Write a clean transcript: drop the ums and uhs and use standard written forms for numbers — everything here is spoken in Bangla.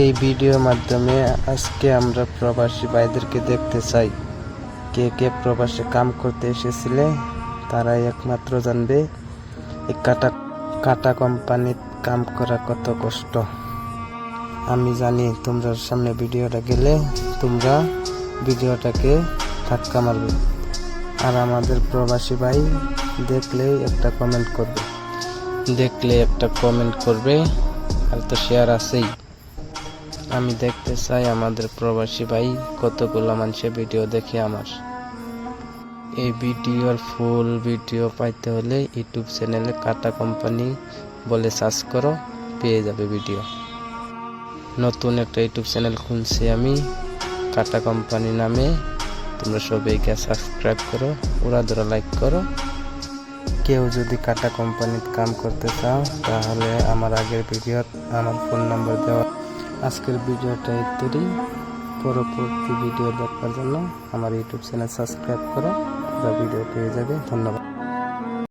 এই ভিডিওর মাধ্যমে আজকে আমরা প্রবাসী ভাইদেরকে দেখতে চাই। কে কে প্রবাসে কাম করতে এসেছিলে তারাই একমাত্র জানবে এই কাটা কোম্পানির কাম করা কত কষ্ট। আমি জানি তোমরা সামনে ভিডিওটা গেলে তোমরা ভিডিওটাকে ধাক্কা মারবে, আর আমাদের প্রবাসী ভাই দেখলে একটা কমেন্ট করবে, আর তো শেয়ার আছেই। আমি দেখতে চাই আমাদের প্রবাসী ভাই কতগুলো মানুষের ভিডিও দেখে আমার। এই ভিডিওর ফুল ভিডিও পাইতে হলে ইউটিউব চ্যানেলে কাটা কোম্পানি বলে সার্চ করো, পেয়ে যাবে ভিডিও। নতুন একটা ইউটিউব চ্যানেল খুলছি আমি, কাটা কোম্পানি নামে। তোমরা সবাইকে সাবস্ক্রাইব করো, উড়াধুরা লাইক করো। কেউ যদি কাটা কোম্পানিতে কাম করতে চাও তাহলে আমার আগের ভিডিও আমার ফোন নাম্বার দেওয়া। আজকের ভিডিওটা ইত্যাদি। পরবর্তী ভিডিও দেখার জন্য আমার ইউটিউব চ্যানেল সাবস্ক্রাইব করো, ভিডিও পেয়ে যাবে। ধন্যবাদ।